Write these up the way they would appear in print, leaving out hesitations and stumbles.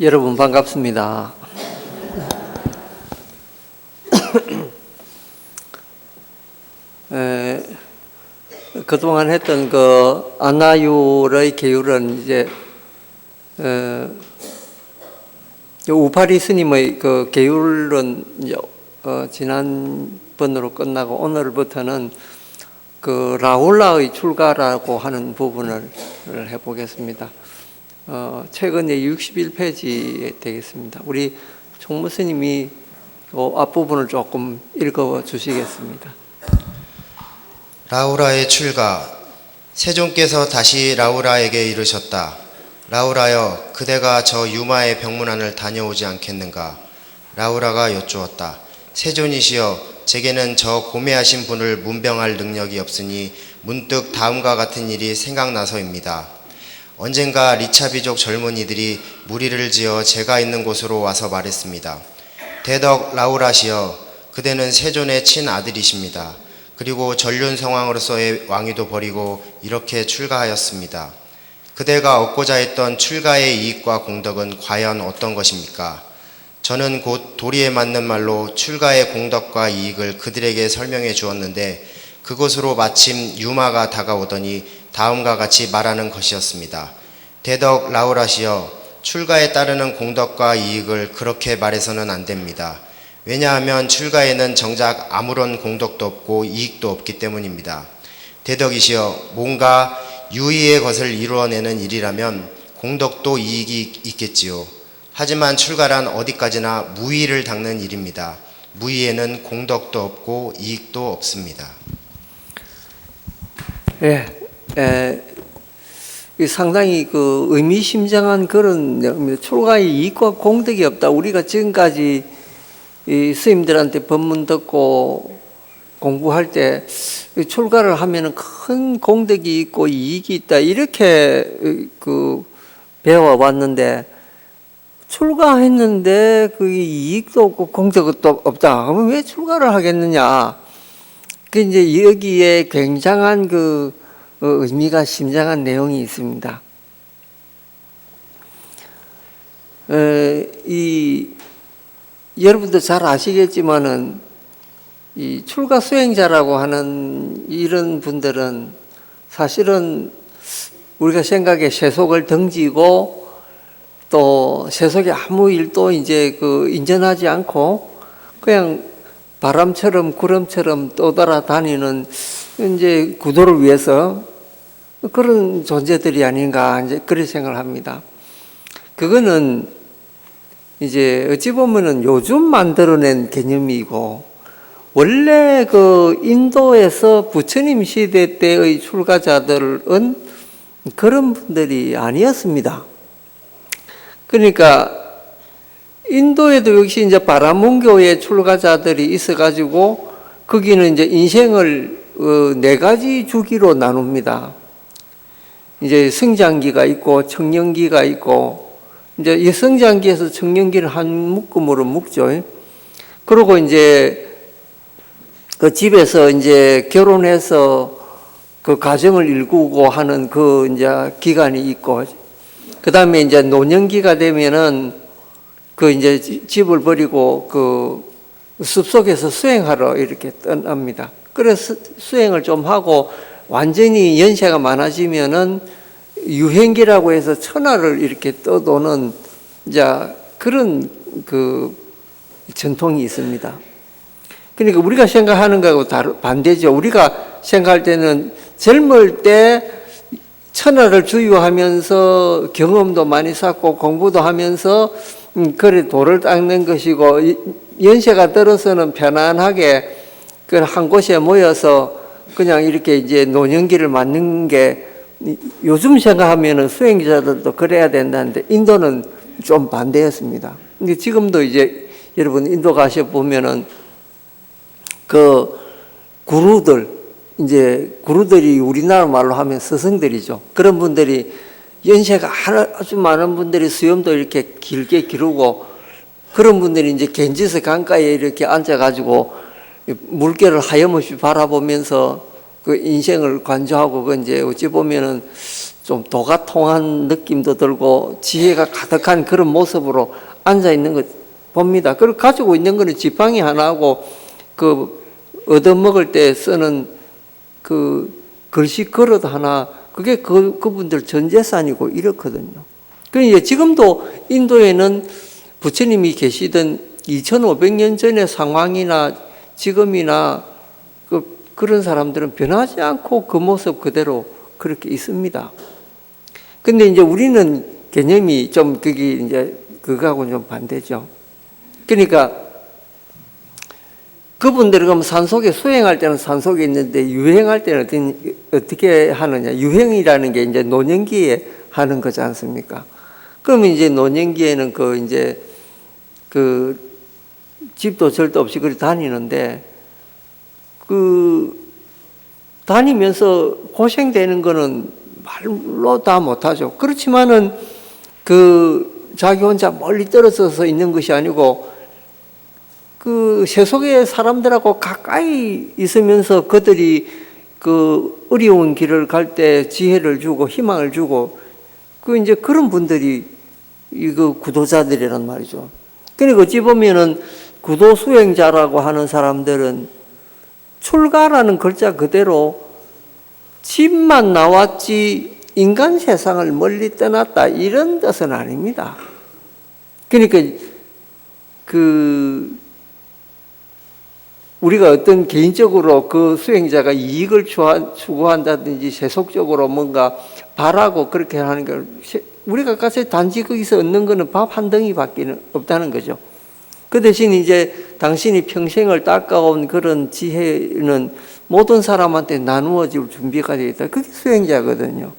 여러분 반갑습니다. 그동안 했던 그 안나율의 계율은 이제 우파리 스님의 그 계율은 지난번으로 끝나고 오늘부터는 그 라울라의 출가라고 하는 부분을 해보겠습니다. 최근에 61페이지에 되겠습니다. 우리 총무스님이 그 앞부분을 조금 읽어 주시겠습니다. 라우라의 출가. 세존께서 다시 라우라에게 이르셨다. 라우라여, 그대가 저 유마의 병문안을 다녀오지 않겠는가? 라우라가 여쭈었다. 세존이시여, 제게는 저 고매하신 분을 문병할 능력이 없으니 문득 다음과 같은 일이 생각나서입니다. 언젠가 리차비족 젊은이들이 무리를 지어 제가 있는 곳으로 와서 말했습니다. 대덕 라우라시여, 그대는 세존의 친아들이십니다. 그리고 전륜 성왕으로서의 왕위도 버리고 이렇게 출가하였습니다. 그대가 얻고자 했던 출가의 이익과 공덕은 과연 어떤 것입니까? 저는 곧 도리에 맞는 말로 출가의 공덕과 이익을 그들에게 설명해 주었는데 그곳으로 마침 유마가 다가오더니 다음과 같이 말하는 것이었습니다. 대덕 라우라시여, 출가에 따르는 공덕과 이익을 그렇게 말해서는 안 됩니다. 왜냐하면 출가에는 정작 아무런 공덕도 없고 이익도 없기 때문입니다. 대덕이시여, 뭔가 유의의 것을 이루어내는 일이라면 공덕도 이익이 있겠지요. 하지만 출가란 어디까지나 무의를 닦는 일입니다. 무의에는 공덕도 없고 이익도 없습니다. 상당히 그 의미심장한 그런 내용입니다. 출가의 이익과 공덕이 없다. 우리가 지금까지 이 스님들한테 법문 듣고 공부할 때 출가를 하면은 큰 공덕이 있고 이익이 있다 이렇게 그 배워왔는데 출가했는데 그 이익도 없고 공덕도 없다. 그러면 왜 출가를 하겠느냐? 그 이제 여기에 굉장한 그 의미가 심장한 내용이 있습니다. 여러분도 잘 아시겠지만은 이 출가 수행자라고 하는 이런 분들은 사실은 우리가 생각에 세속을 등지고 또 세속에 아무 일도 이제 그 인전하지 않고 그냥 바람처럼 구름처럼 떠돌아 다니는 이제 구도를 위해서 그런 존재들이 아닌가 이제 그런 생각을 합니다. 그거는 이제 어찌 보면은 요즘 만들어낸 개념이고 원래 그 인도에서 부처님 시대 때의 출가자들은 그런 분들이 아니었습니다. 그러니까 인도에도 역시 이제 바라문교의 출가자들이 있어가지고 거기는 이제 인생을 네 가지 주기로 나눕니다. 이제 성장기가 있고 청년기가 있고 이제 이 성장기에서 청년기를 한 묶음으로 묶죠. 그리고 이제 그 집에서 이제 결혼해서 그 가정을 일구고 하는 그 이제 기간이 있고 그 다음에 이제 노년기가 되면은 그 이제 집을 버리고 그 숲속에서 수행하러 이렇게 떠납니다. 그래서 수행을 좀 하고 완전히 연세가 많아지면은 유행기라고 해서 천하를 이렇게 떠도는 이제 그런 그 전통이 있습니다. 그러니까 우리가 생각하는 거하고 반대죠. 우리가 생각할 때는 젊을 때 천하를 주유하면서 경험도 많이 쌓고 공부도 하면서 그래 도를 닦는 것이고 연세가 들어서는 편안하게 그 한 곳에 모여서 그냥 이렇게 이제 노년기를 맞는 게 요즘 생각하면은 수행자들도 그래야 된다는데 인도는 좀 반대였습니다. 근데 지금도 이제 여러분 인도 가셔 보면은 그 구루들이 우리나라 말로 하면 스승들이죠. 그런 분들이 연세가 아주 많은 분들이 수염도 이렇게 길게 기르고 그런 분들이 이제 겐지스 강가에 이렇게 앉아가지고 물결을 하염없이 바라보면서 그 인생을 관조하고 그 이제 어찌 보면은 좀 도가 통한 느낌도 들고 지혜가 가득한 그런 모습으로 앉아 있는 것 봅니다. 그리고 가지고 있는 거는 지팡이 하나하고 그 얻어먹을 때 쓰는 그 글씨 그릇 하나, 그게 그분들 전 재산이고 이렇거든요. 그러니까 지금도 인도에는 부처님이 계시던 2500년 전의 상황이나 지금이나 그런 사람들은 변하지 않고 그 모습 그대로 그렇게 있습니다. 근데 이제 우리는 개념이 좀 그게 이제 그거하고는 좀 반대죠. 그러니까 그분들이 그럼 산속에 수행할 때는 산속에 있는데 유행할 때는 어떻게 하느냐. 유행이라는 게 이제 노년기에 하는 거지 않습니까? 그러면 이제 노년기에는 그 집도 절도 없이 그리 다니는데 다니면서 고생되는 거는 말로 다 못하죠. 그렇지만은 자기 혼자 멀리 떨어져서 있는 것이 아니고 그 세속의 사람들하고 가까이 있으면서 그들이 그 어려운 길을 갈 때 지혜를 주고 희망을 주고 이제 그런 분들이 이거 구도자들이란 말이죠. 그러니까 어찌 보면은 구도 수행자라고 하는 사람들은 출가라는 글자 그대로 집만 나왔지 인간 세상을 멀리 떠났다 이런 뜻은 아닙니다. 그러니까 우리가 어떤 개인적으로 그 수행자가 이익을 추구한다든지 세속적으로 뭔가 바라고 그렇게 하는 걸 우리가 가서 단지 거기서 얻는 거는 밥 한 덩이밖에 없다는 거죠. 그 대신 이제 당신이 평생을 닦아온 그런 지혜는 모든 사람한테 나누어질 준비가 되어 있다. 그게 수행자거든요.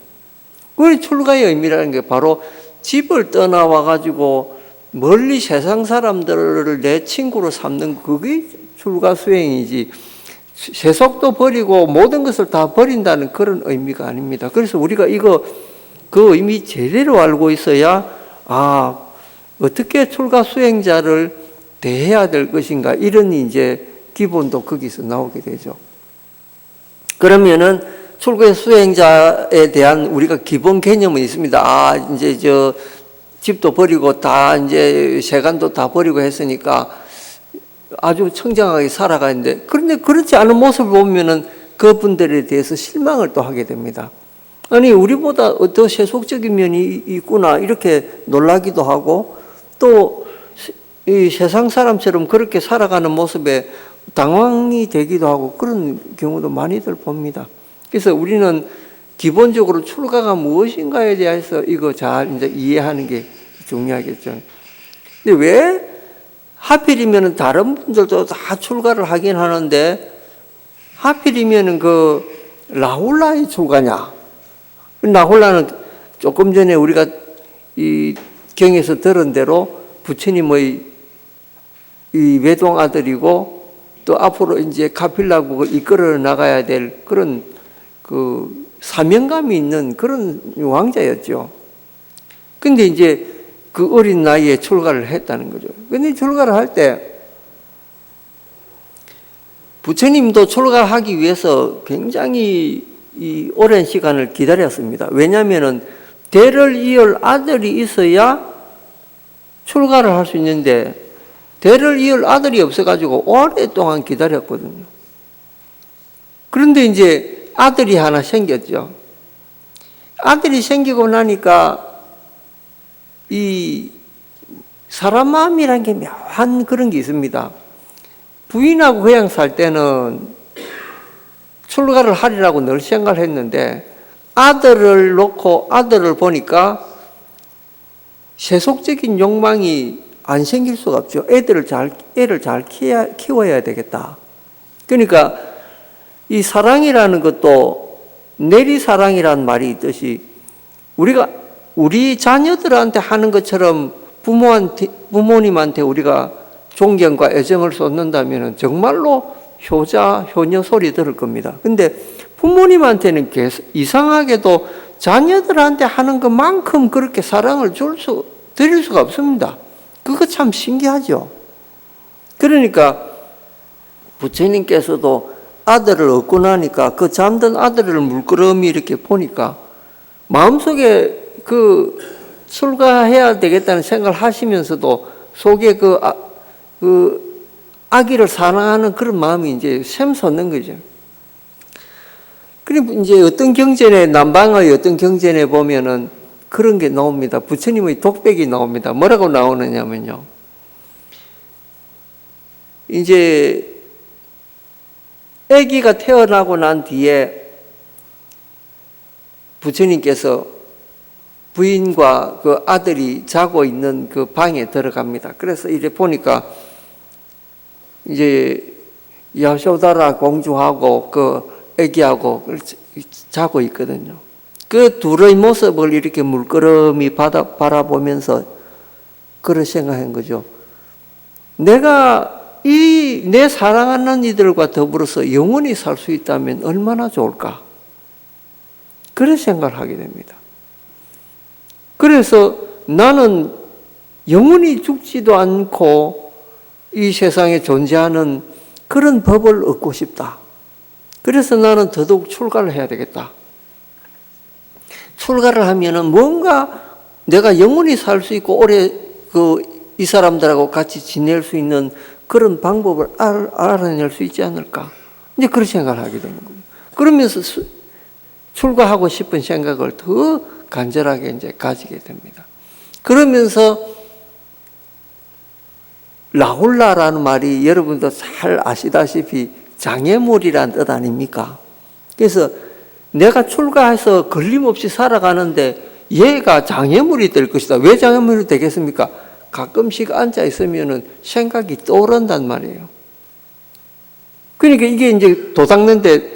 그 출가의 의미라는 게 바로 집을 떠나와 가지고 멀리 세상 사람들을 내 친구로 삼는 그게 출가 수행이지 세속도 버리고 모든 것을 다 버린다는 그런 의미가 아닙니다. 그래서 우리가 그 의미 제대로 알고 있어야 어떻게 출가 수행자를 대해야 될 것인가 이런 이제 기본도 거기서 나오게 되죠. 그러면은 출가 수행자에 대한 우리가 기본 개념은 있습니다. 이제 집도 버리고 다 이제 세간도 다 버리고 했으니까 아주 청정하게 살아가는데 그런데 그렇지 않은 모습을 보면은 그분들에 대해서 실망을 또 하게 됩니다. 아니 우리보다 더 세속적인 면이 있구나 이렇게 놀라기도 하고 또 이 세상 사람처럼 그렇게 살아가는 모습에 당황이 되기도 하고 그런 경우도 많이들 봅니다. 그래서 우리는 기본적으로 출가가 무엇인가에 대해서 이거 잘 이제 이해하는 게 중요하겠죠. 근데 왜 하필이면 다른 분들도 다 출가를 하긴 하는데 하필이면 라훌라의 출가냐? 라훌라는 조금 전에 우리가 이 경에서 들은 대로 부처님의 이 외동 아들이고 또 앞으로 이제 카필라국을 이끌어 나가야 될 그런 사명감이 있는 그런 왕자였죠. 근데 이제 그 어린 나이에 출가를 했다는 거죠. 근데 출가를 할 때 부처님도 출가하기 위해서 굉장히 이 오랜 시간을 기다렸습니다. 왜냐하면은 대를 이을 아들이 있어야 출가를 할 수 있는데 대를 이을 아들이 없어가지고 오랫동안 기다렸거든요. 그런데 이제 아들이 하나 생겼죠. 아들이 생기고 나니까 이 사람 마음이라는 게 묘한 그런 게 있습니다. 부인하고 그냥 살 때는 출가를 하리라고 늘 생각을 했는데 아들을 놓고 아들을 보니까 세속적인 욕망이 안 생길 수가 없죠. 애를 잘 키워야 되겠다. 그러니까 이 사랑이라는 것도 내리사랑이라는 말이 있듯이 우리 자녀들한테 하는 것처럼 부모님한테 우리가 존경과 애정을 쏟는다면 정말로 효녀 소리 들을 겁니다. 근데 부모님한테는 이상하게도 자녀들한테 하는 것만큼 그렇게 사랑을 드릴 수가 없습니다. 그거 참 신기하죠. 그러니까 부처님께서도 아들을 얻고 나니까 그 잠든 아들을 물끄러미 이렇게 보니까 마음속에 그 출가해야 되겠다는 생각을 하시면서도 속에 그 아기를 사랑하는 그런 마음이 이제 샘솟는 거죠. 그리고 이제 어떤 경전에, 남방의 어떤 경전에 보면은 그런 게 나옵니다. 부처님의 독백이 나옵니다. 뭐라고 나오느냐면요. 이제 아기가 태어나고 난 뒤에 부처님께서 부인과 그 아들이 자고 있는 그 방에 들어갑니다. 그래서 이제 보니까 이제 야쇼다라 공주하고 그 아기하고 자고 있거든요. 그 둘의 모습을 이렇게 물끄러미 바라보면서 그런 생각한 거죠. 내가 내 사랑하는 이들과 더불어서 영원히 살 수 있다면 얼마나 좋을까? 그런 생각을 하게 됩니다. 그래서 나는 영원히 죽지도 않고 이 세상에 존재하는 그런 법을 얻고 싶다. 그래서 나는 더더욱 출가를 해야 되겠다. 출가를 하면은 뭔가 내가 영원히 살 수 있고 오래 이 사람들하고 같이 지낼 수 있는 그런 방법을 알아낼 수 있지 않을까. 이제 그런 생각을 하게 되는 겁니다. 그러면서 출가하고 싶은 생각을 더 간절하게 이제 가지게 됩니다. 그러면서 라훌라라는 말이 여러분도 잘 아시다시피 장애물이라는 뜻 아닙니까? 그래서 내가 출가해서 걸림없이 살아가는데 얘가 장애물이 될 것이다. 왜 장애물이 되겠습니까? 가끔씩 앉아 있으면은 생각이 떠오른단 말이에요. 그러니까 이게 이제 도닦는데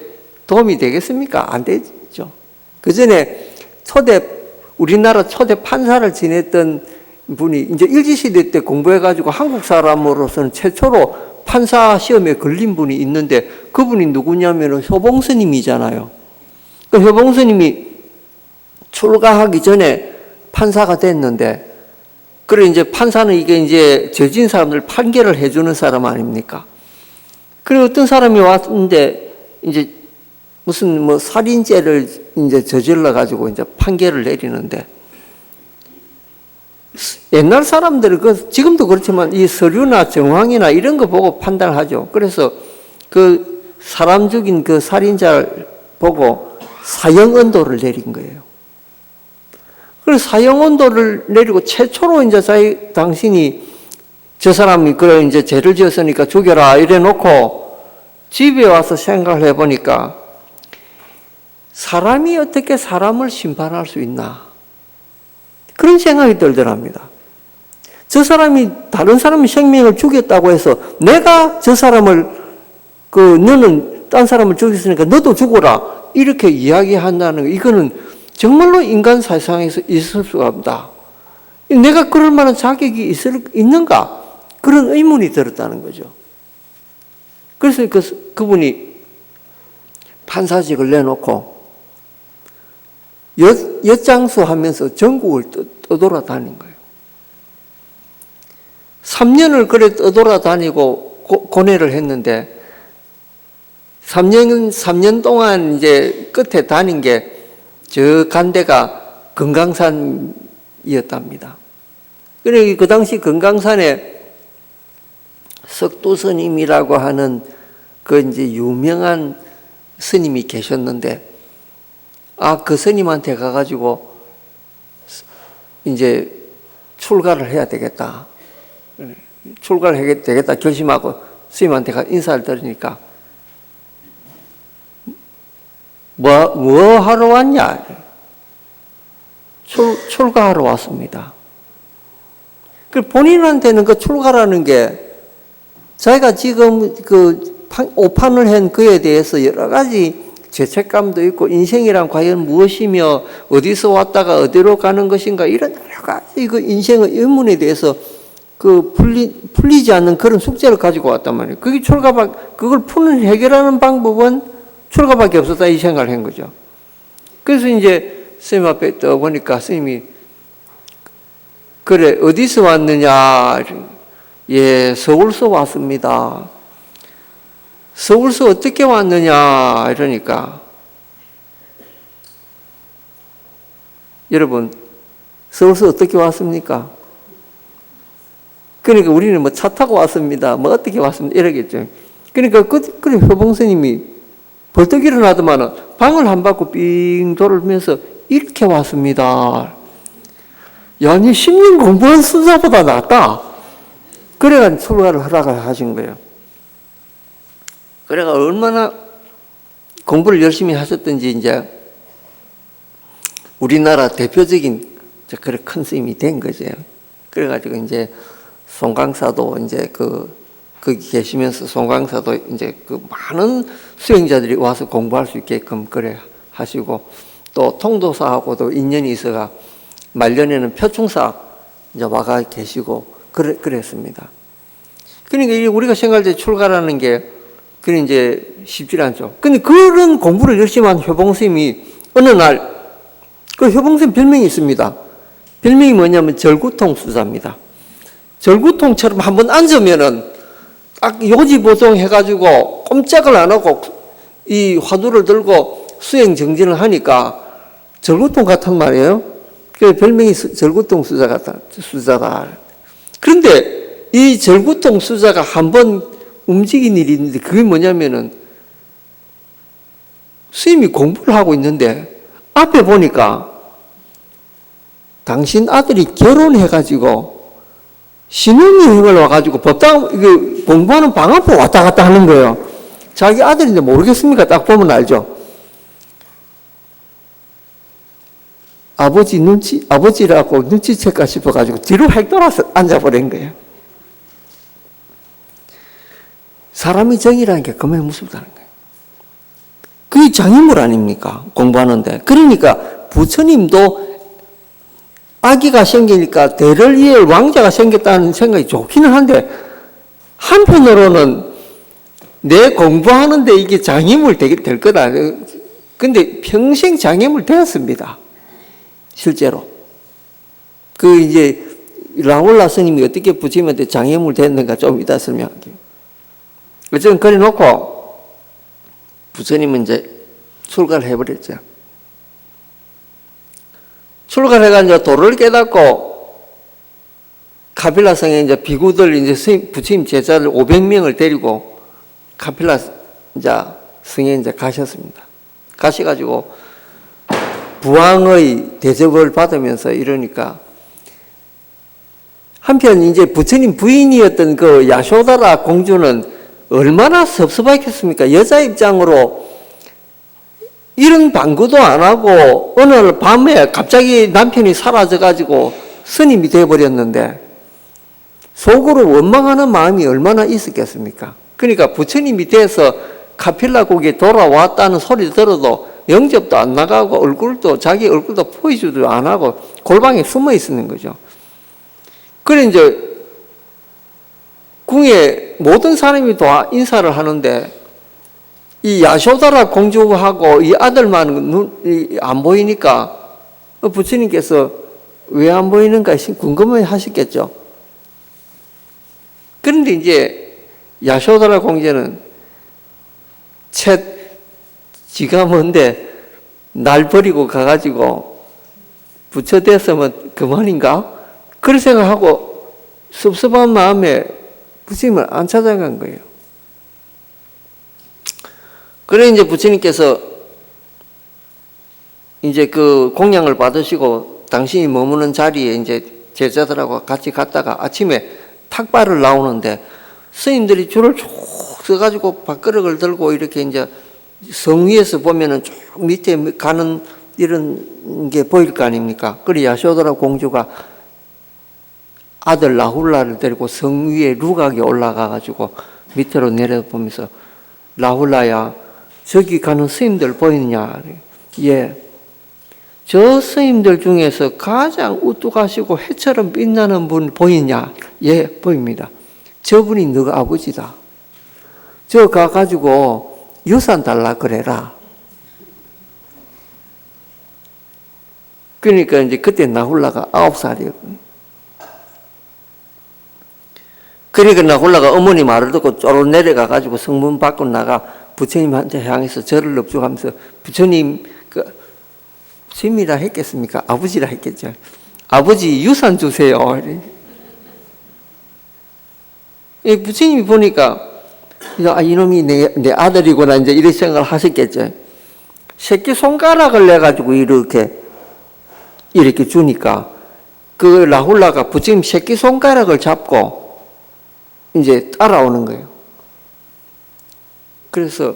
도움이 되겠습니까? 안 되죠. 그 전에 우리나라 초대 판사를 지냈던 분이 이제 일제시대 때 공부해가지고 한국 사람으로서는 최초로 판사 시험에 걸린 분이 있는데 그분이 누구냐면 효봉스님이잖아요. 그 효봉스님이 출가하기 전에 판사가 됐는데 그래 이제 판사는 이게 이제 죄진 사람들 판결을 해주는 사람 아닙니까? 그래 어떤 사람이 왔는데 이제 무슨 뭐 살인죄를 이제 저질러 가지고 이제 판결을 내리는데 옛날 사람들은 지금도 그렇지만 이 서류나 정황이나 이런 거 보고 판단하죠. 그래서 그 사람 죽인 그 살인자를 보고 사형 언도를 내린 거예요. 그래서 사형 언도를 내리고 최초로 이제 당신이 저 사람이 그래 이제 죄를 지었으니까 죽여라 이래 놓고 집에 와서 생각을 해보니까 사람이 어떻게 사람을 심판할 수 있나? 그런 생각이 들더랍니다. 저 사람이 다른 사람의 생명을 죽였다고 해서 내가 저 사람을 너는 딴 사람을 죽였으니까 너도 죽어라 이렇게 이야기한다는 거 이거는 정말로 인간 사상에서 있을 수가 없다. 내가 그럴 만한 자격이 있는가? 그런 의문이 들었다는 거죠. 그래서 그분이 판사직을 내놓고 엿장수 하면서 전국을 떠돌아다닌 거예요. 3년을 그래 떠돌아다니고 고뇌를 했는데 3년 동안 이제 끝에 다닌 게 저 간데가 금강산이었답니다. 그래 그 당시 금강산에 석도 스님이라고 하는 그 이제 유명한 스님이 계셨는데 그 스님한테 가가지고 이제 출가를 해야 되겠다. 출가를 해야 되겠다 결심하고 스님한테 인사를 드리니까 뭐 하러 왔냐? 출가하러 왔습니다. 그 본인한테는 그 출가라는 게 자기가 지금 오판을 한 그에 대해서 여러 가지 죄책감도 있고 인생이란 과연 무엇이며 어디서 왔다가 어디로 가는 것인가 이런 여러 가지 그 인생의 의문에 대해서 풀리지 않는 그런 숙제를 가지고 왔단 말이에요. 그걸 해결하는 방법은 출가밖에 없었다 이 생각을 한 거죠. 그래서 이제 스님 앞에 떠보니까 스님이 그래 어디서 왔느냐? 예, 서울서 왔습니다. 서울서 어떻게 왔느냐 이러니까 여러분, 서울서 어떻게 왔습니까? 그러니까 우리는 뭐 차 타고 왔습니다. 뭐 어떻게 왔습니다. 이러겠죠. 그러니까 그래 효봉스님이 벌떡 일어나더만은 방을 한 바퀴 삥 돌면서 이렇게 왔습니다. 야, 니 10년 공부한 순사보다 낫다. 그래가 출가를 하라고 하신 거예요. 그래가 얼마나 공부를 열심히 하셨던지 이제 우리나라 대표적인 그런 큰 스님이 된 거죠. 그래가지고 이제 송강사도 이제 거기 계시면서 송강사도 이제 그 많은 수행자들이 와서 공부할 수 있게끔 그래 하시고 또 통도사하고도 인연이 있어가 말년에는 표충사 이제 와가 계시고 그랬습니다. 그러니까 우리가 생각할 때 출가라는 게 그게 이제 쉽지 않죠. 근데 그런 공부를 열심히 한 효봉스님이 어느 날 그 효봉스님 별명이 있습니다. 별명이 뭐냐면 절구통 수사입니다. 절구통처럼 한번 앉으면은 딱 요지보송 해가지고 꼼짝을 안 하고 이 화두를 들고 수행 정진을 하니까 절구통 같단 말이에요. 그 별명이 절구통 수자다. 그런데 이 절구통 수자가 한번 움직인 일이 있는데 그게 뭐냐면은 스님이 공부를 하고 있는데 앞에 보니까 당신 아들이 결혼해가지고 신혼여행을 와가지고 법당 공부하는 방 앞에 왔다 갔다 하는 거예요. 자기 아들인데 모르겠습니까? 딱 보면 알죠. 아버지라고 눈치챌까 싶어가지고 뒤로 획 돌아서 앉아버린 거예요. 사람이 정이라는 게 그만이 무섭다는 거예요. 그게 장애물 아닙니까? 공부하는데. 그러니까 부처님도 아기가 생기니까 대를 이을 왕자가 생겼다는 생각이 좋기는 한데 한편으로는 내 공부하는데 이게 장애물 될 거다. 근데 평생 장애물 되었습니다. 실제로. 그 이제 라울라 스님이 어떻게 부처님한테 장애물 됐는가 좀 이따 설명할게요. 어쨌든 그래 놓고 부처님은 이제 출가를 해버렸죠. 출가를 해가지고 도를 깨닫고 카필라 성에 이제 비구들 이제 부처님 제자들 500명을 데리고 카필라 이제 성에 이제 가셨습니다. 가셔가지고 부왕의 대접을 받으면서 이러니까 한편 이제 부처님 부인이었던 그 야쇼다라 공주는 얼마나 섭섭했겠습니까? 여자 입장으로 이런 방구도 안 하고 어느 날 밤에 갑자기 남편이 사라져가지고 스님이 되어버렸는데 속으로 원망하는 마음이 얼마나 있었겠습니까? 그러니까 부처님이 돼서 카필라국에 돌아왔다는 소리 들어도 영접도 안 나가고 자기 얼굴도 보이지도 안 하고 골방에 숨어 있는 거죠. 그래 이제 궁에 모든 사람이 다 인사를 하는데 이 야쇼다라 공주하고 이 아들만 안 보이니까 부처님께서 왜 안 보이는가 궁금해 하셨겠죠. 그런데 이제 야쇼다라 공주는 지가 뭔데 날 버리고 가가지고 부처 됐으면 그만인가? 그런 생각하고 섭섭한 마음에 부처님을 안 찾아간 거예요. 그래 이제 부처님께서 이제 그 공양을 받으시고 당신이 머무는 자리에 이제 제자들하고 같이 갔다가 아침에 탁발을 나오는데 스님들이 줄을 쭉 서가지고 밥그릇을 들고 이렇게 이제 성 위에서 보면은 쭉 밑에 가는 이런 게 보일 거 아닙니까? 그래 야쇼다라 공주가 아들 라훌라를 데리고 성 위에 루각에 올라가가지고 밑으로 내려보면서 라훌라야 저기 가는 스님들 보이느냐? 예. 저 스님들 중에서 가장 우뚝하시고 해처럼 빛나는 분 보이냐? 예, 보입니다. 저분이 너가 아버지다. 저 가가지고 유산 달라 그래라. 그러니까 이제 그때 나훌라가 9살이었거든요. 그러니까 나훌라가 어머니 말을 듣고 쪼로 내려가가지고 성문 밖으로 나가 부처님한테 향해서 절을 엎주가면서 부처님 부처님이라 했겠습니까? 아버지라 했겠죠. 아버지 유산 주세요. 부처님이 보니까 이놈이 내 아들이구나 이제 이런 생각을 하셨겠죠. 새끼 손가락을 내 가지고 이렇게 주니까 그 라훌라가 부처님 새끼 손가락을 잡고 이제 따라오는 거예요. 그래서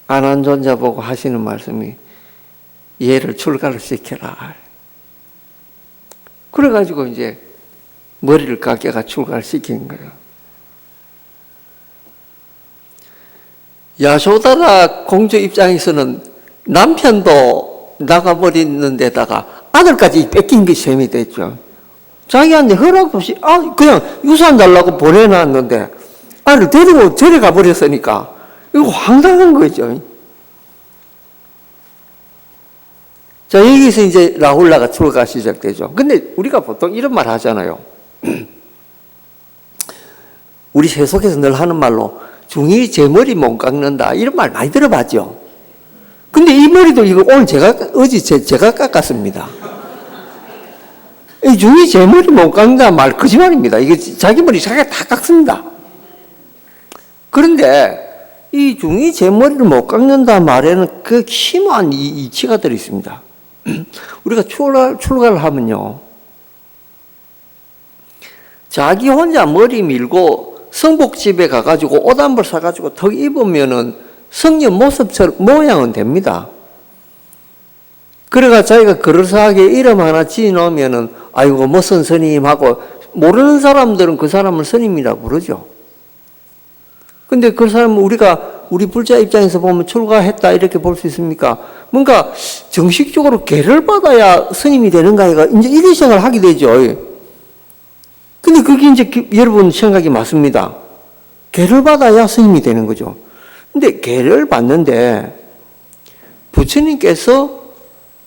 안한존자 보고 하시는 말씀이 얘를 출가를 시켜라. 그래가지고 이제 머리를 깎여가 출가를 시킨 거예요. 야소다라 공주 입장에서는 남편도 나가버리는 데다가 아들까지 뺏긴 게 셈이 됐죠. 자기한테 허락 없이 그냥 유산 달라고 보내놨는데 아들 데리고 절에 가버렸으니까 이거 황당한 거죠. 자, 여기서 이제 라훌라가 출가가 시작되죠. 근데 우리가 보통 이런 말 하잖아요. 우리 세속에서 늘 하는 말로 중이 제 머리 못 깎는다 이런 말 많이 들어봤죠. 근데 이 머리도 이거 오늘 어제 제가 깎았습니다. 이 중이 제 머리 못 깎는다 말 거짓말입니다. 이게 자기 머리 자기가 다 깎습니다. 그런데 이 중이 제 머리를 못 깎는다 말에는 그 심한 이치가 들어 있습니다. 우리가 출가를 하면요, 자기 혼자 머리 밀고 성복집에 가가지고 옷 한 벌 사가지고 턱 입으면은 성녀 모양은 됩니다. 그래가 자기가 그럴싸하게 이름 하나 지어놓으면은 아이고 무슨 스님하고 모르는 사람들은 그 사람을 스님이라고 부르죠. 근데 그 사람은 우리 불자 입장에서 보면 출가했다 이렇게 볼 수 있습니까? 뭔가 정식적으로 계를 받아야 스님이 되는가 이제 이런 생각을 하게 되죠. 근데 그게 이제 여러분 생각이 맞습니다. 계를 받아야 스님이 되는 거죠. 근데 계를 받는데 부처님께서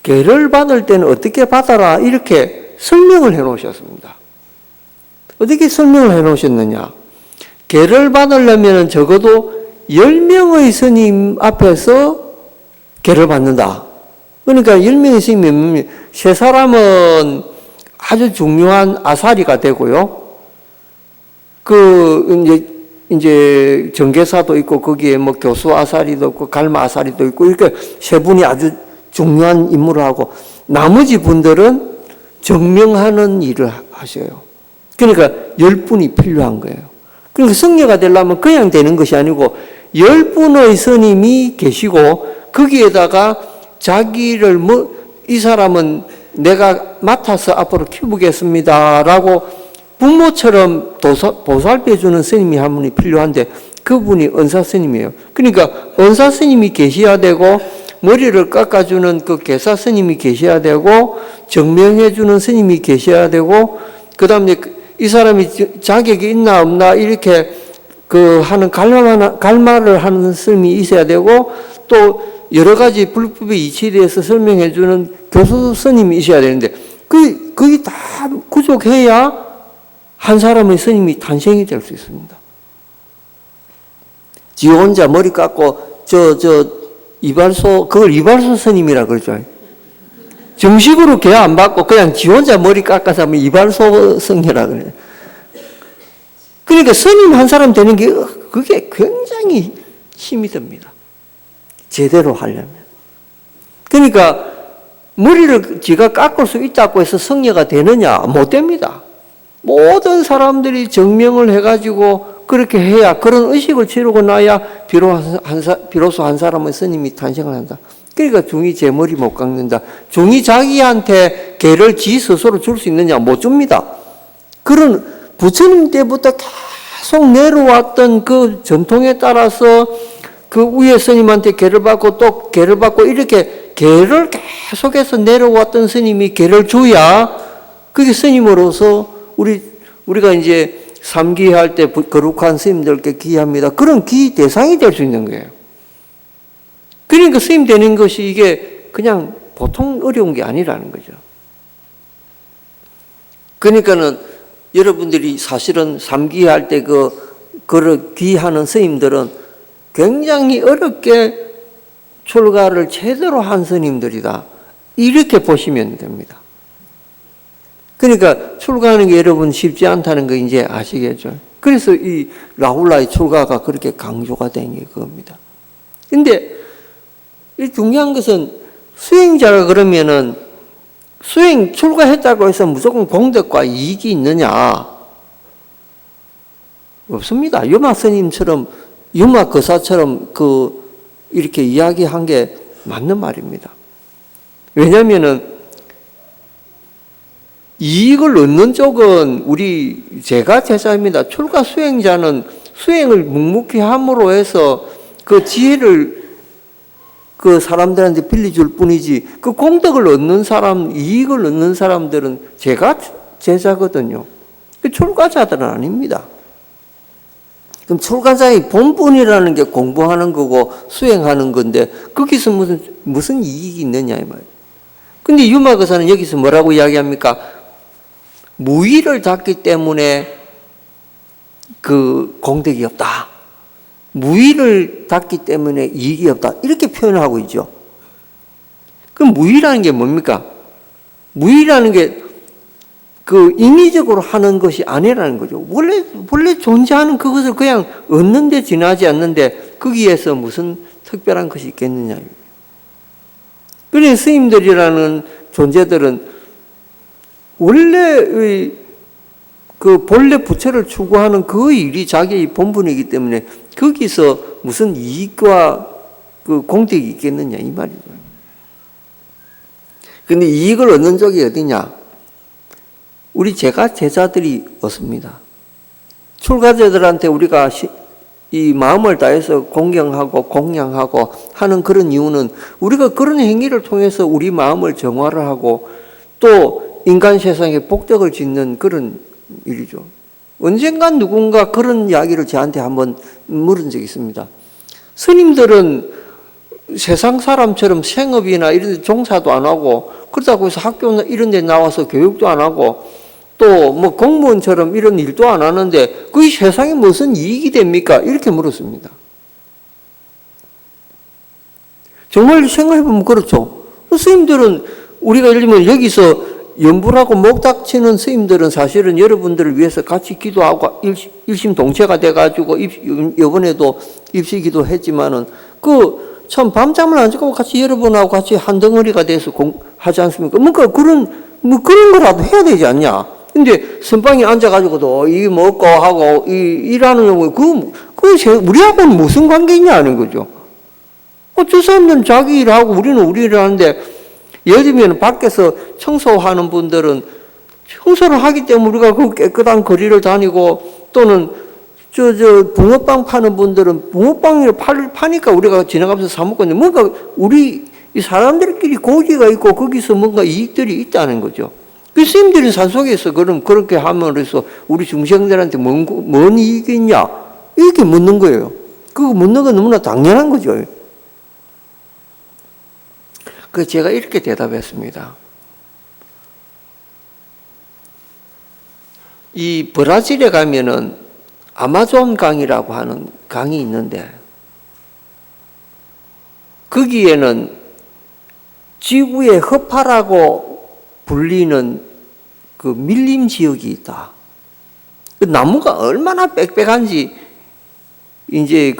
계를 받을 때는 어떻게 받아라 이렇게 설명을 해 놓으셨습니다. 어떻게 설명을 해 놓으셨느냐? 계를 받으려면 적어도 10명의 스님 앞에서 계를 받는다. 그러니까 10명의 스님이 세 사람은 아주 중요한 아사리가 되고요. 이제 정계사도 있고 거기에 뭐 교수 아사리도 있고 갈마 아사리도 있고 이렇게 세 분이 아주 중요한 임무를 하고 나머지 분들은 정명하는 일을 하셔요. 그러니까 10분이 필요한 거예요. 그러니까 성녀가 되려면 그냥 되는 것이 아니고 10분의 스님이 계시고 거기에다가 자기를 이 사람은 내가 맡아서 앞으로 키우겠습니다라고 부모처럼 보살펴주는 스님이 한 분이 필요한데 그분이 은사 스님이에요. 그러니까 은사 스님이 계셔야 되고 머리를 깎아주는 그 계사 스님이 계셔야 되고 정명해주는 스님이 계셔야 되고 그 다음에 이 사람이 자격이 있나 없나 이렇게 하는 갈마를 하는 스님이 있어야 되고 또 여러 가지 불법의 이치에 대해서 설명해주는 교수 스님이 있어야 되는데 그게 다 구족해야 한 사람의 스님이 탄생이 될 수 있습니다. 지 혼자 머리 깎고 그걸 이발소 스님이라 그러죠. 정식으로 개 안 받고 그냥 지 혼자 머리 깎아서 하면 이발소 성녀라 그래요. 그러니까 스님 한 사람 되는 게 그게 굉장히 힘이 듭니다. 제대로 하려면. 그러니까 머리를 지가 깎을 수 있다고 해서 성녀가 되느냐? 못 됩니다. 모든 정명을 해가지고 그렇게 해야 그런 의식을 치르고 나야 비로소 한 사람의 스님이 탄생을 한다. 그러니까 중이 제 머리 못 깎는다. 중이 자기한테 개를 지 스스로 줄 수 있느냐? 못 줍니다. 그런 부처님 때부터 계속 내려왔던 그 전통에 따라서 그 위에 스님한테 개를 받고 또 개를 받고 이렇게 개를 계속해서 내려왔던 스님이 개를 줘야 그게 스님으로서 우리가 이제 삼기할 때 거룩한 스님들께 기합니다. 그런 기 대상이 될 수 있는 거예요. 그러니까 스님 되는 것이 이게 그냥 보통 어려운 게 아니라는 거죠. 그러니까는 여러분들이 사실은 삼기할 때 기하는 스님들은 굉장히 어렵게 출가를 제대로 한 스님들이다. 이렇게 보시면 됩니다. 그러니까 출가하는 게 여러분 쉽지 않다는 거 이제 아시겠죠? 그래서 이 라울라의 출가가 그렇게 강조가 된 게 그겁니다. 근데 이 중요한 것은 수행자가 그러면은 출가했다고 해서 무조건 공덕과 이익이 있느냐? 없습니다. 유마 스님처럼, 유마 거사처럼 이렇게 이야기한 게 맞는 말입니다. 왜냐면은 이익을 얻는 쪽은 제가 제자입니다. 출가 수행자는 수행을 묵묵히 함으로 해서 그 지혜를 그 사람들한테 빌려줄 뿐이지, 그 공덕을 얻는 사람, 이익을 얻는 사람들은 제가 제자거든요. 그 출가자들은 아닙니다. 그럼 출가자의 본분이라는 게 공부하는 거고 수행하는 건데, 거기서 무슨 이익이 있느냐, 이 말이에요. 근데 유마거사는 여기서 뭐라고 이야기합니까? 무의를 닦기 때문에 그 공덕이 없다. 무의를 닦기 때문에 이익이 없다. 이렇게 표현을 하고 있죠. 그럼 무의라는 게 뭡니까? 무의라는 게 그 인위적으로 하는 것이 아니라는 거죠. 원래 존재하는 그것을 그냥 얻는데 지나지 않는데 거기에서 무슨 특별한 것이 있겠느냐. 그러니 스님들이라는 존재들은 원래 그 본래 부처를 추구하는 그 일이 자기의 본분이기 때문에 거기서 무슨 이익과 그 공덕이 있겠느냐 이 말이죠. 근데 이익을 얻는 쪽이 어디냐? 우리 제자들이 얻습니다. 출가자들한테 우리가 이 마음을 다해서 공경하고 공양하고 하는 그런 이유는 우리가 그런 행위를 통해서 우리 마음을 정화를 하고 또 인간 세상에 복덕을 짓는 그런 일이죠. 언젠간 누군가 그런 이야기를 저한테 한번 물은 적이 있습니다. 스님들은 세상 사람처럼 생업이나 이런 데 종사도 안 하고 그렇다고 해서 학교나 이런 데 나와서 교육도 안 하고 또 뭐 공무원처럼 이런 일도 안 하는데 그게 세상에 무슨 이익이 됩니까? 이렇게 물었습니다. 정말 생각해보면 그렇죠. 스님들은 우리가 예를 들면 여기서 연불하고 목닥치는 스님들은 사실은 여러분들을 위해서 같이 기도하고 일심동체가 돼가지고 이번에도 입시기도 했지만은 참 밤잠을 안 자고 같이 여러분하고 같이 한 덩어리가 돼서 하지 않습니까? 뭔가 그런 거라도 해야 되지 않냐? 근데 선방에 앉아가지고도 이 먹고 하고 일하는 경우에 우리하고는 무슨 관계 있냐는 거죠. 저 사람들은 자기 일하고 우리는 우리 일을 하는데 예를 들면 밖에서 청소하는 분들은 청소를 하기 때문에 우리가 그 깨끗한 거리를 다니고 또는 붕어빵 파는 분들은 붕어빵을 파니까 우리가 지나가면서 사 먹고 있는데 뭔가 우리 이 사람들끼리 고기가 있고 거기서 뭔가 이익들이 있다는 거죠. 그 스님들이 산속에서 그렇게 함으로써 우리 중생들한테 뭔 이익이 있냐? 이렇게 묻는 거예요. 그거 묻는 건 너무나 당연한 거죠. 그래서 제가 이렇게 대답했습니다. 이 브라질에 가면은 아마존 강이라고 하는 강이 있는데 거기에는 지구의 허파라고 불리는 그 밀림 지역이 있다. 그 나무가 얼마나 빽빽한지 이제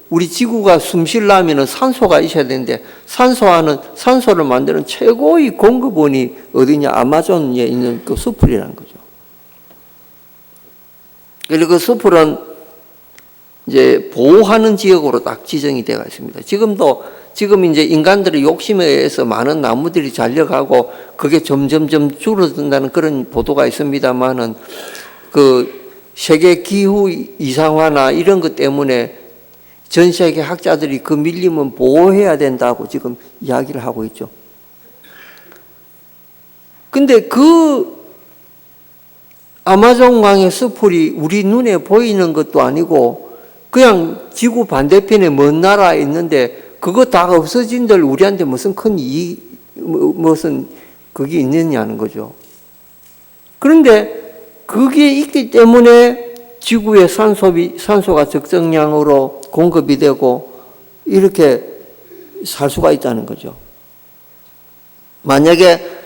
우리 지구가 숨 쉬려면 산소가 있어야 되는데 산소를 만드는 최고의 공급원이 어디냐? 아마존에 있는 그 숲이라는 거죠. 그리고 그 숲은 이제 보호하는 지역으로 딱 지정이 되어 있습니다. 지금 이제 인간들의 욕심에 의해서 많은 나무들이 잘려가고 그게 점점점 줄어든다는 그런 보도가 있습니다만은 세계 기후 이상화나 이런 것 때문에 전 세계 학자들이 그 밀림은 보호해야 된다고 지금 이야기를 하고 있죠. 근데 아마존강의 숲이 우리 눈에 보이는 것도 아니고 그냥 지구 반대편에 먼 나라에 있는데 그거 다 없어진들 우리한테 무슨 큰 무슨 그게 있느냐는 거죠. 그런데 그게 있기 때문에 지구에 산소가 적정량으로 공급이 되고 이렇게 살 수가 있다는 거죠. 만약에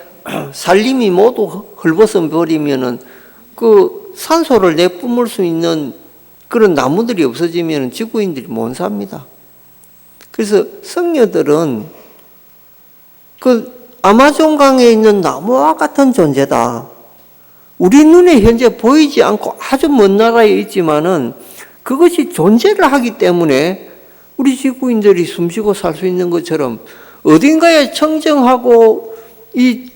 산림이 모두 헐벗어 버리면은 그 산소를 내뿜을 수 있는 그런 나무들이 없어지면 지구인들이 못 삽니다. 그래서 성녀들은 그 아마존강에 있는 나무와 같은 존재다. 우리 눈에 현재 보이지 않고 아주 먼 나라에 있지만은 그것이 존재를 하기 때문에 우리 지구인들이 숨쉬고 살 수 있는 것처럼 어딘가에 청정하고 이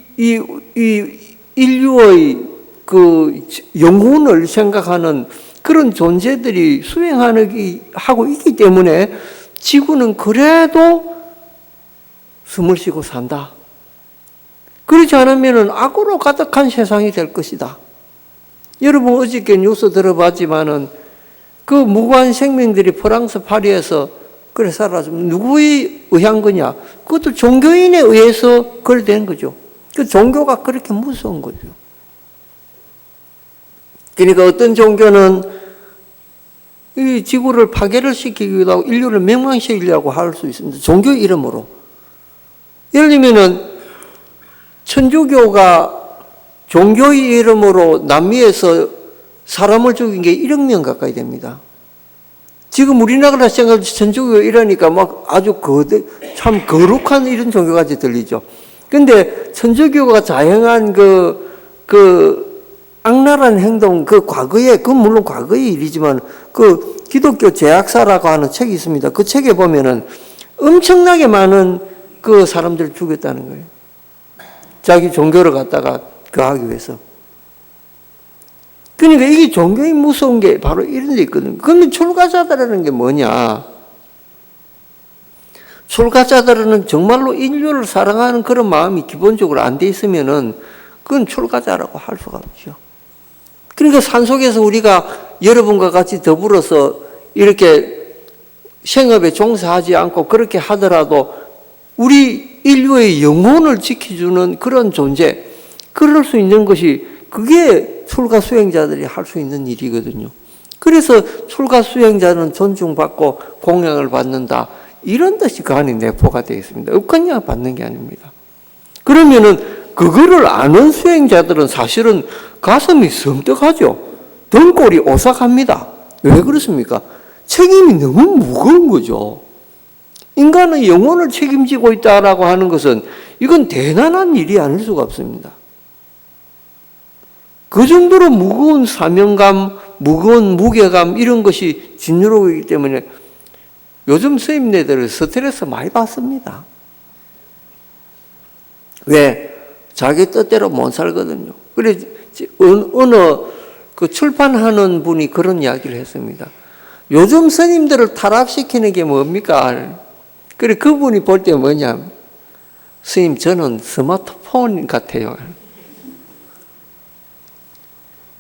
인류의 그 영혼을 생각하는 그런 존재들이 하고 있기 때문에 지구는 그래도 숨을 쉬고 산다. 그렇지 않으면 악으로 가득한 세상이 될 것이다. 여러분 어저께 뉴스 들어봤지만은 그 무고한 생명들이 프랑스 파리에서 그래 사라지면 누구에 의한 거냐? 그것도 종교인에 의해서 그래 된 거죠. 그 종교가 그렇게 무서운 거죠. 그러니까 어떤 종교는 이 지구를 파괴를 시키기도 하고 인류를 멸망시키려고 할 수 있습니다. 종교 이름으로. 예를 들면은 천주교가 종교의 이름으로 남미에서 사람을 죽인 게 1억 명 가까이 됩니다. 지금 우리나라 생각 천주교 이러니까 막 아주 참 거룩한 이런 종교같이 들리죠. 근데 천주교가 자행한 그 악랄한 행동, 물론 과거의 일이지만 그 기독교 제약사라고 하는 책이 있습니다. 그 책에 보면은 엄청나게 많은 그 사람들을 죽였다는 거예요. 자기 종교를 갖다가 하기 위해서. 그러니까 이게 종교의 무서운 게 바로 이런 데 있거든요. 그러면 출가자들이라는 게 뭐냐? 출가자들은 정말로 인류를 사랑하는 그런 마음이 기본적으로 안 돼 있으면은 그건 출가자라고 할 수가 없죠. 그러니까 산속에서 우리가 여러분과 같이 더불어서 이렇게 생업에 종사하지 않고 그렇게 하더라도 우리 인류의 영혼을 지켜주는 그런 존재, 그럴 수 있는 것이 그게 출가 수행자들이 할 수 있는 일이거든요. 그래서 출가 수행자는 존중받고 공양을 받는다. 이런 뜻이 그 안에 내포가 되어 있습니다. 그냥 받는 게 아닙니다. 그러면은 그거를 아는 수행자들은 사실은 가슴이 섬뜩하죠. 등골이 오싹합니다. 왜 그렇습니까? 책임이 너무 무거운 거죠. 인간의 영혼을 책임지고 있다라고 하는 것은 이건 대단한 일이 아닐 수가 없습니다. 그 정도로 무거운 사명감, 무거운 무게감 이런 것이 짓누르기 때문에 요즘 스님네들 스트레스 많이 받습니다. 왜? 자기 뜻대로 못 살거든요. 그래 어느 그 출판하는 분이 그런 이야기를 했습니다. 요즘 스님들을 타락시키는 게 뭡니까? 그래 그분이 볼 때 뭐냐? 스님 저는 스마트폰 같아요.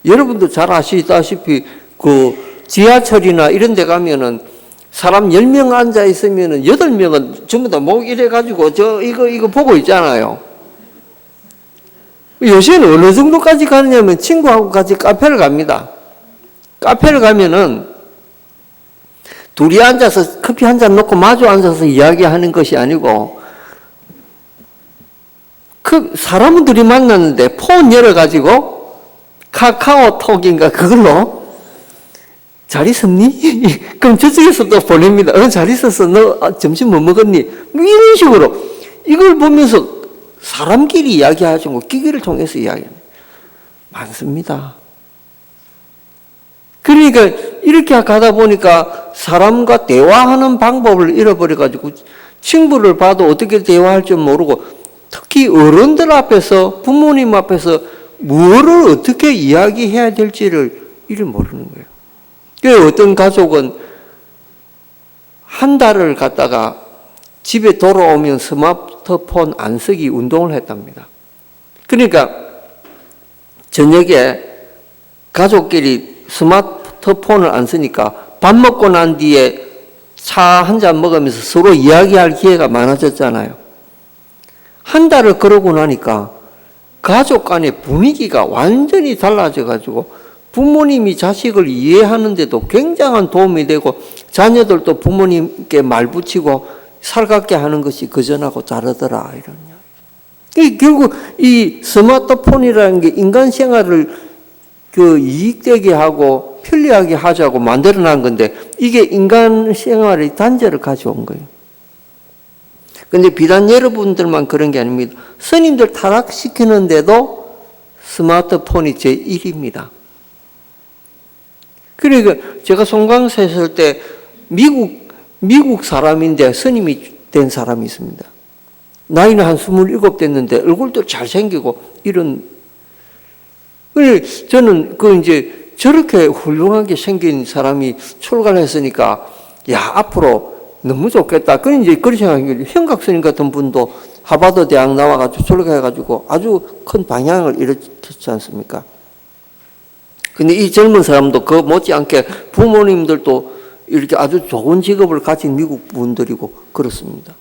여러분도 잘 아시다시피 그 지하철이나 이런 데 가면은 사람 10명 앉아 있으면은 8명은 전부 다 목 이래가지고 이거 보고 있잖아요. 요새는 어느 정도까지 가느냐면 친구하고 같이 카페를 갑니다. 카페를 가면은 둘이 앉아서 커피 한 잔 놓고 마주 앉아서 이야기하는 것이 아니고 그 사람들이 만났는데 폰 열어가지고 카카오톡인가 그걸로 잘 있었니? 그럼 저쪽에서 또 보냅니다. 잘 있었어. 너 점심 뭐 먹었니? 뭐 이런 식으로 이걸 보면서 사람끼리 이야기하지 뭐 기기를 통해서 이야기하는 많습니다. 그러니까 이렇게 가다 보니까 사람과 대화하는 방법을 잃어버려가지고 친구를 봐도 어떻게 대화할 줄 모르고 특히 어른들 앞에서 부모님 앞에서 뭐를 어떻게 이야기해야 될지를 모르는 거예요. 그래서 어떤 가족은 한 달을 갖다가 집에 돌아오면 스마트폰 안 쓰기 운동을 했답니다. 그러니까 저녁에 가족끼리 스마트폰을 안 쓰니까 밥 먹고 난 뒤에 차 한 잔 먹으면서 서로 이야기할 기회가 많아졌잖아요. 한 달을 그러고 나니까 가족 간의 분위기가 완전히 달라져가지고 부모님이 자식을 이해하는데도 굉장한 도움이 되고 자녀들도 부모님께 말 붙이고 살갑게 하는 것이 그전하고 다르더라 이런 이야기. 결국 이 스마트폰이라는 게 인간 생활을 그 이익되게 하고 편리하게 하자고 만들어낸 건데 이게 인간 생활의 단절을 가져온 거예요. 근데 비단 여러분들만 그런 게 아닙니다. 스님들 타락시키는데도 스마트폰이 제1입니다. 그러니까 제가 송광사에 있을 때 미국 사람인데 스님이 된 사람이 있습니다. 나이는 한 27 됐는데 얼굴도 잘생기고 이런. 저는 이제 저렇게 훌륭하게 생긴 사람이 출가를 했으니까 야, 앞으로 너무 좋겠다. 이제 그런 생각이 현각스님 같은 분도 하버드 대학 나와가지고 출가해가지고 아주 큰 방향을 일으켰지 않습니까? 근데 이 젊은 사람도 그 못지않게 부모님들도 이렇게 아주 좋은 직업을 가진 미국 분들이고 그렇습니다.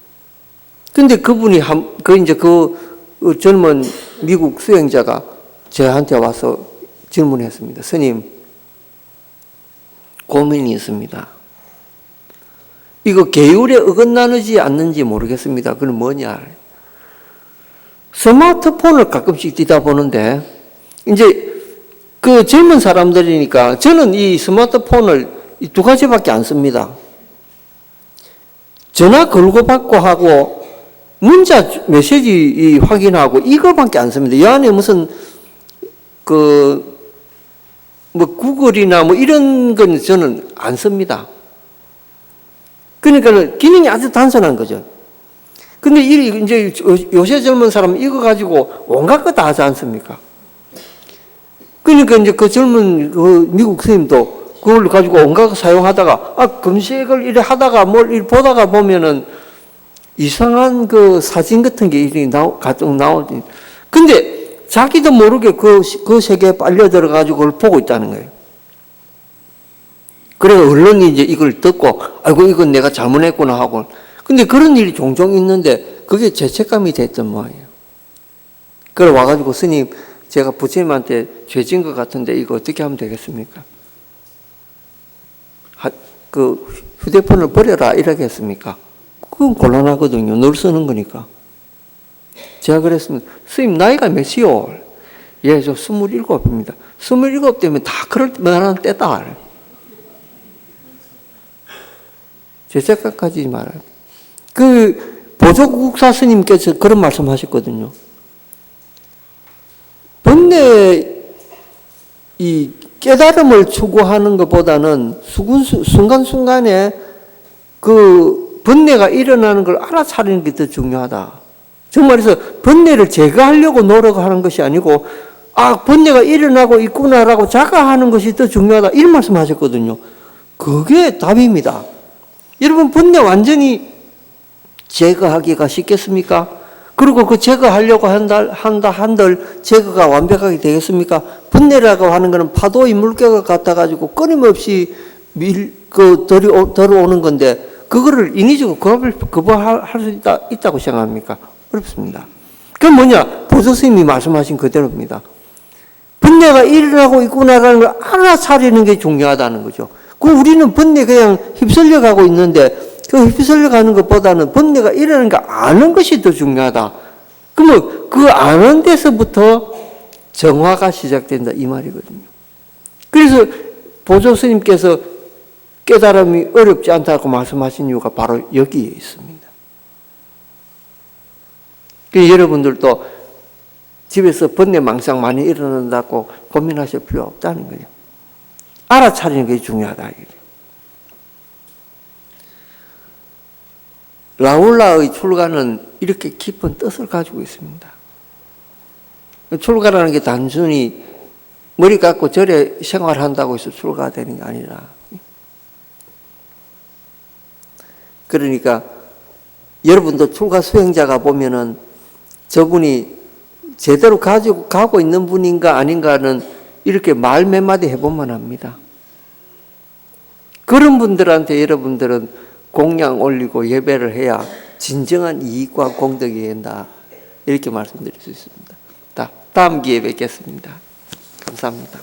근데 그분이 이제 그 젊은 미국 수행자가 저한테 와서 질문했습니다. 스님, 고민이 있습니다. 이거 계율에 어긋나는지 않는지 모르겠습니다. 그건 뭐냐? 스마트폰을 가끔씩 뛰다 보는데, 이제 그 젊은 사람들이니까 저는 이 스마트폰을 이 2가지밖에 안 씁니다. 전화 걸고 받고 하고 문자 메시지 확인하고 이거밖에 안 씁니다. 이 안에 무슨 구글이나 이런 건 저는 안 씁니다. 그러니까 기능이 아주 단순한 거죠. 근데 이제 요새 젊은 사람은 이거 가지고 온갖 거 다 하지 않습니까? 그러니까 이제 그 젊은 미국 스님도 그걸 가지고 온갖 거 사용하다가 검색을 이래 하다가 뭘 이래 보다가 보면은 이상한 그 사진 같은 게 가끔 나오지. 근데 자기도 모르게 그 세계에 빨려 들어가지고 그걸 보고 있다는 거예요. 그래, 언론이 이제 이걸 듣고, 아이고, 이건 내가 잘못했구나 하고. 근데 그런 일이 종종 있는데, 그게 죄책감이 됐던 모양이에요. 그래, 와가지고, 스님, 제가 부처님한테 죄진 것 같은데, 이거 어떻게 하면 되겠습니까? 휴대폰을 버려라, 이러겠습니까? 그건 곤란하거든요. 늘 쓰는 거니까. 제가 그랬습니다. 스님, 나이가 몇이요? 예, 저 27입니다. 27 되면 다 그럴 만한 때다. 죄책감까지 말아요. 보조국사 스님께서 그런 말씀 하셨거든요. 이 깨달음을 추구하는 것보다는 순간순간에 그 번뇌가 일어나는 걸 알아차리는 게 더 중요하다. 정말에서 번뇌를 제거하려고 노력하는 것이 아니고, 번뇌가 일어나고 있구나라고 자각하는 것이 더 중요하다. 이런 말씀 하셨거든요. 그게 답입니다. 여러분, 번뇌 완전히 제거하기가 쉽겠습니까? 그리고 그 제거하려고 한들 제거가 완벽하게 되겠습니까? 번뇌라고 하는 것은 파도의 물결과 같아가지고 끊임없이 들어오는 건데, 그거를 인위적으로 거부할 수 있다고 생각합니까? 어렵습니다. 그건 뭐냐? 보조스님이 말씀하신 그대로입니다. 번뇌가 일어나고 있구나라는 걸 알아차리는 게 중요하다는 거죠. 우리는 번뇌 그냥 휩쓸려 가고 있는데 그 휩쓸려 가는 것보다는 번뇌가 일어나는 거 아는 것이 더 중요하다. 그러면 그 아는 데서부터 정화가 시작된다 이 말이거든요. 그래서 보조 스님께서 깨달음이 어렵지 않다고 말씀하신 이유가 바로 여기에 있습니다. 그래서 여러분들도 집에서 번뇌 망상 많이 일어난다고 고민하실 필요 없다는 거예요. 알아차리는 게 중요하다. 라울라의 출가는 이렇게 깊은 뜻을 가지고 있습니다. 출가라는 게 단순히 머리 깎고 절에 생활한다고 해서 출가가 되는 게 아니라, 그러니까 여러분도 출가 수행자가 보면은 저분이 제대로 가지고 가고 있는 분인가 아닌가는 이렇게 말 몇 마디 해보면 합니다. 그런 분들한테 여러분들은 공양 올리고 예배를 해야 진정한 이익과 공덕이 된다. 이렇게 말씀드릴 수 있습니다. 다음 기회에 뵙겠습니다. 감사합니다.